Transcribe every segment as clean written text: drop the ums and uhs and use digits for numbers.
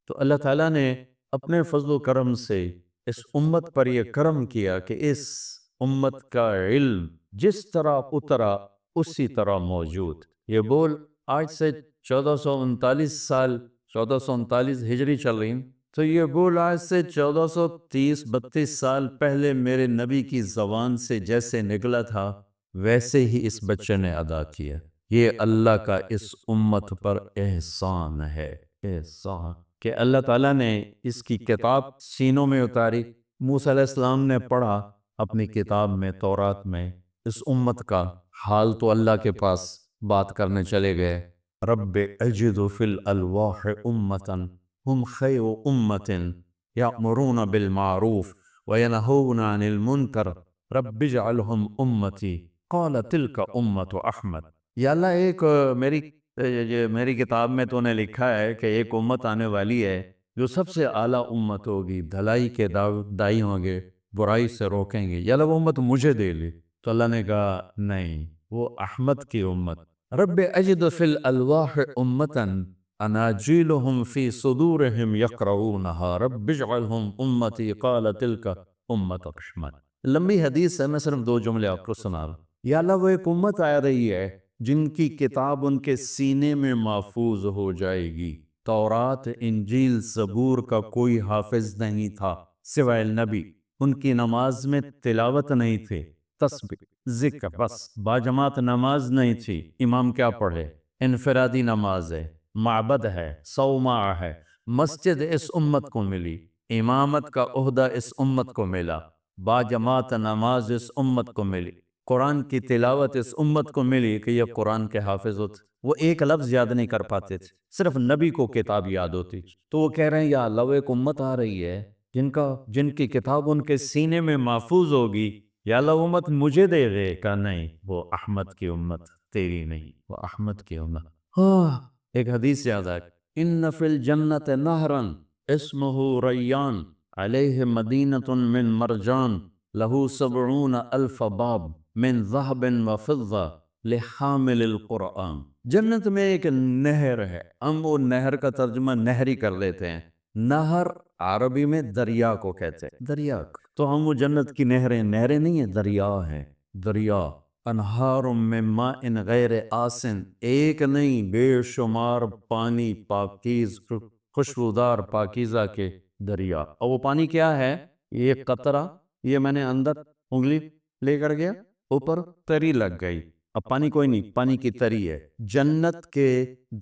تو اللہ تعالیٰ نے اپنے فضل و کرم سے اس امت پر یہ کرم کیا کہ اس امت کا علم جس طرح اترا اسی طرح موجود۔ یہ بول آج سے 1439 سال، 1439 ہجری چل رہی ہیں، تو یہ بول آج سے 1430-32 سال پہلے میرے نبی کی زبان سے جیسے نکلا تھا ویسے ہی اس بچے نے ادا کیا۔ یہ اللہ کا اس امت پر احسان ہے، احسان کہ اللہ تعالیٰ نے اس کی کتاب سینوں میں اتاری۔ موسیٰ علیہ السلام نے پڑھا اپنی کتاب میں، تورات میں، اس امت کا حال تو اللہ کے پاس بات کرنے چلے گئے۔ رب اجد فی الالواح امتا ہم خیر امت یأمرون بالمعروف وینہون عن المنکر رب اجعلہم امتی قال تلک امت احمد۔ یا اللہ ایک میری کتاب میں تو نے لکھا ہے کہ ایک امت آنے والی ہے جو سب سے اعلیٰ امت ہوگی، بھلائی کے دائی ہوں گے، برائی سے روکیں گے، یا اللہ وہ امت مجھے دے لی۔ تو اللہ نے کہا نہیں، وہ احمد کی امت۔ رب اجد فی الالواح امتا اناجیلہم فی صدورہم یقرؤونہا رب اجعلہم امتی قال تلک امت احمد۔ لمبی حدیث ہے، میں صرف 2 جملے آپ کو سنا رہا ہوں۔ یا اللہ وہ ایک امت آ رہی ہے جن کی کتاب ان کے سینے میں محفوظ ہو جائے گی۔ تورات، انجیل، زبور کا کوئی حافظ نہیں تھا سوائے نبی۔ ان کی نماز میں تلاوت نہیں تھی، تسبیح، ذکر، بس باجماعت نماز نہیں تھی۔ امام کیا پڑھے؟ انفرادی نماز ہے، معبد ہے، صومعہ ہے۔ مسجد اس امت کو ملی، امامت کا عہدہ اس امت کو ملا، باجماعت نماز اس امت کو ملی، قرآن کی تلاوت اس امت کو ملی کہ یہ قرآن کے حافظ ہوتے۔ وہ ایک لفظ یاد نہیں کر پاتے تھے، صرف نبی کو کتاب یاد ہوتی۔ تو وہ کہہ رہے ہیں یا اللہ وہ ایک امت آ رہی ہے جن کی کتاب ان کے سینے میں محفوظ ہوگی، یا اللہ وہ امت مجھے دے دے۔ کہ نہیں، وہ احمد کی امت، تیری نہیں، وہ احمد کی امت۔ ایک حدیث یاد آئی، ان فی الجنت نہرا اسمہ ریان علیہ مدینۃ من مرجان لہو 70,000 باب من ذہب و فضہ لحامل القرآن۔ جنت میں ایک نہر ہے، ہم وہ نہر کا ترجمہ نہری کر لیتے ہیں۔ نہر عربی میں دریا کو کہتے ہیں، دریا کو۔ تو ہم وہ جنت کی نہریں نہیں ہیں، دریا ہیں، دریا۔ انہار من ماء غیر آسن، ایک نہیں بے شمار پانی پاکیز خوشبودار پاکیزہ کے دریا۔ اور وہ پانی کیا ہے؟ یہ قطرہ، یہ میں نے اندر انگلی لے کر گیا، اوپر تری لگ گئی، اب پانی کوئی نہیں، پانی کی تری ہے۔ جنت کے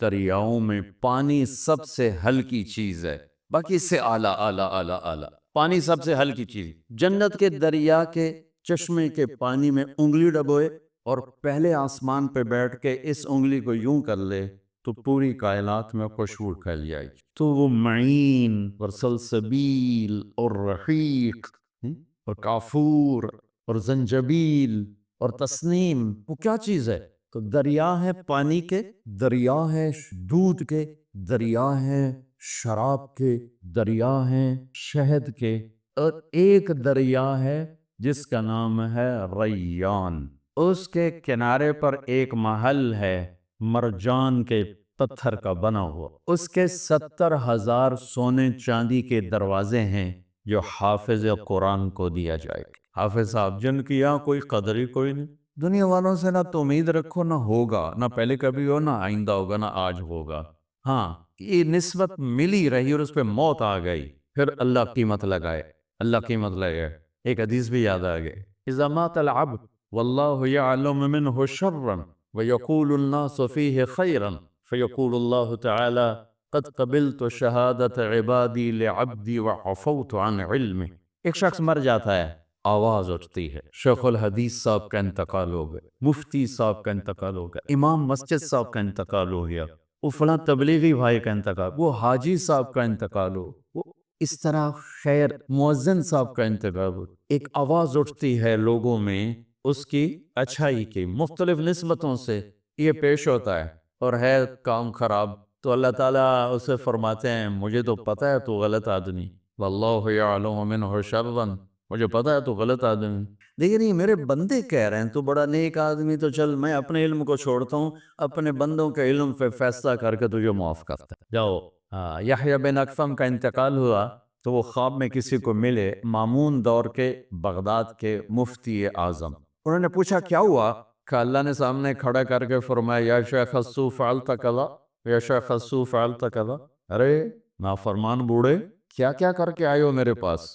دریاؤں میں پانی سب سے ہلکی چیز ہے، باقی اس سے اعلیٰ اعلیٰ اعلیٰ اعلیٰ پانی سب سے ہلکی چیز۔ جنت کے دریا کے چشمے کے پانی میں انگلی ڈبوئے اور پہلے آسمان پہ بیٹھ کے اس انگلی کو یوں کر لے تو پوری کائنات میں خوشبو پھیل جائے گی۔ تو وہ معین اور سلسبیل اور رحیق اور کافور اور زنجبیل اور تسنیم، وہ کیا چیز ہے؟ تو دریا ہے پانی کے، دریا ہے دودھ کے، دریا ہے شراب کے، دریا ہے شہد کے، اور ایک دریا ہے جس کا نام ہے ریان۔ اس کے کنارے پر ایک محل ہے مرجان کے پتھر کا بنا ہوا، اس کے 70,000 سونے چاندی کے دروازے ہیں جو حافظ قرآن کو دیا جائے گا۔ حافظ صاحب جن کی یہاں کوئی قدر ہی کوئی نہیں، دنیا والوں سے نہ تو امید رکھو، نہ ہوگا، نہ پہلے کبھی ہو، نہ آئندہ ہوگا، نہ آج ہوگا۔ ہاں یہ نسبت ملی رہی اور اس پہ موت آ گئی، پھر اللہ قیمت لگائے، اللہ قیمت لگائے۔ ایک حدیث بھی یاد آ گئی، اذا مات العبد واللہ یعلم منہ شرا ویقول الناس فیہ خیرا فیقول اللہ تعالی قد قبلت شہادت عبادی لعبدی وعفوت عن علمہ۔ ایک شخص مر جاتا ہے، آواز اٹھتی ہے، شیخ الحدیث صاحب کا انتقال ہو گیا، مفتی صاحب کا انتقال ہو گیا، امام مسجد صاحب کا انتقال ہو گیا، وہ فلاں تبلیغی بھائی کا انتقال، وہ حاجی صاحب کا انتقال ہو، وہ اس طرح خیر مؤذن صاحب کا انتقال ہو۔ ایک آواز اٹھتی ہے لوگوں میں اس کی اچھائی کی، مختلف نسبتوں سے یہ پیش ہوتا ہے، اور ہے کام خراب تو اللہ تعالیٰ اسے فرماتے ہیں مجھے تو پتہ ہے تو غلط آدمی، واللہ یعلم منہ شرا، مجھے پتہ ہے تو غلط آدمی، لیکن یہ میرے بندے کہہ رہے ہیں تو بڑا نیک آدمی، تو چل میں اپنے علم کو چھوڑتا ہوں، اپنے بندوں کے علم پہ فیصلہ کر کے تجھے معاف کرتا ہے، جاؤ یحییٰ بن اکثم کا انتقال ہوا تو وہ خواب میں کسی کو ملے، مامون دور کے بغداد کے مفتی اعظم۔ انہوں نے پوچھا کیا ہوا؟ کہ اللہ نے سامنے کھڑا کر کے فرمایا یا شیخ السو فعلت کذا، یا شیخ السو فعلت کذا، ارے نافرمان بوڑھے کیا کیا کر کے آئے ہو میرے پاس؟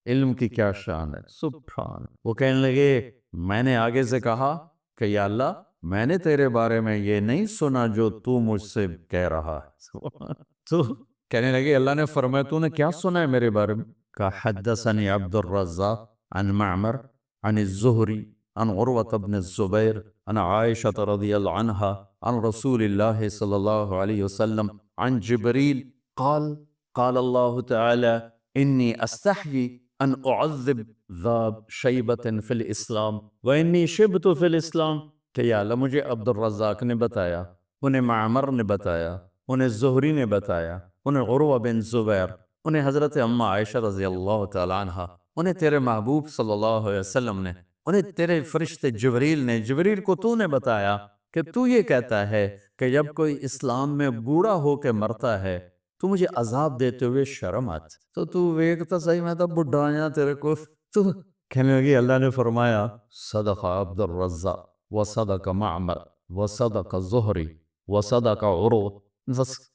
علم کی کیا شان ہے، سبحان۔ وہ کہنے لگے میں نے آگے سے کہا کہ یا اللہ میں نے تیرے بارے میں یہ نہیں سنا جو تو مجھ سے کہہ رہا ہے۔ تو کہنے لگے اللہ نے فرمایا تو نے کیا سنا ہے میرے بارے میں؟ کہا حدثنی عبد الرزاق عن معمر عن الزہری عن عروة بن الزبیر عن عائشة رضی اللہ عنہا عن رسول اللہ صلی اللہ علیہ وسلم عن جبریل قال قال اللہ تعالی انی استحیی ان اعذب ذا شیبۃ فی الاسلام وانی شبت فی الاسلام، کہ یا اللہ مجھے عبد الرزاق نے بتایا، انہیں معمر نے بتایا، انہیں زہری نے بتایا، انہیں عروہ بن زبیر، انہیں حضرت اماں عائشہ رضی اللہ تعالیٰ عنہ، انہیں تیرے محبوب صلی اللہ علیہ وسلم نے، انہیں تیرے فرشتے جبریل نے، جبریل کو تو نے بتایا کہ تو یہ کہتا ہے کہ جب کوئی اسلام میں بوڑھا ہو کے مرتا ہے تو مجھے عذاب دیتے ہوئے شرم آتی، تو ویکتا صحیح میں تو بڈھا آیا تیرے کو۔ تو کہنے لگی اللہ نے فرمایا صدق عبد الرزاق وصدق معمر وصدق زہری وصدق عروہ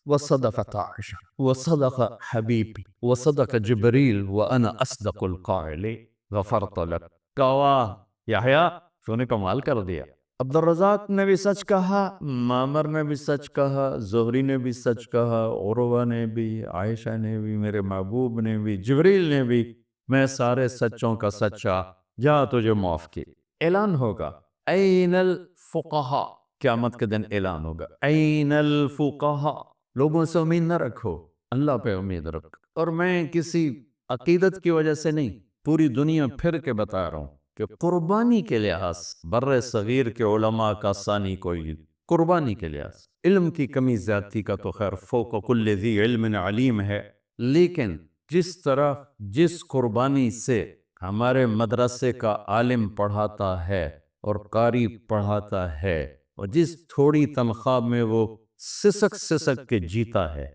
وصدق عائشہ وصدق حبیبی وصدق جبریل وانا اصدق القائلین غفرت لک۔ گواہ یحییٰ تو نے کمال کر دیا، عبد الرزاق نے بھی سچ کہا، معمر نے بھی سچ کہا، زہری نے بھی سچ کہا، عروہ نے بھی، عائشہ نے بھی، میرے محبوب نے بھی، جبریل نے بھی، میں سارے سچوں کا سچا، جا تجھے معاف کی۔ اعلان ہوگا این الفقہاء، قیامت کے دن اعلان ہوگا این الفقہاء، لوگوں سے امید نہ رکھو، اللہ پہ امید رکھ۔ اور میں کسی عقیدت کی وجہ سے نہیں، پوری دنیا پھر کے بتا رہا ہوں کہ قربانی کے لحاظ بر صغیر کے علماء کا ثانی کوئی، قربانی کے لحاظ علم کی کمی زیادتی کا تو خیر فوق کل ذی علم علیم ہے، لیکن جس طرح جس قربانی سے ہمارے مدرسے کا عالم پڑھاتا ہے اور قاری پڑھاتا ہے، اور جس تھوڑی تنخواہ میں وہ سسک سسک کے جیتا ہے،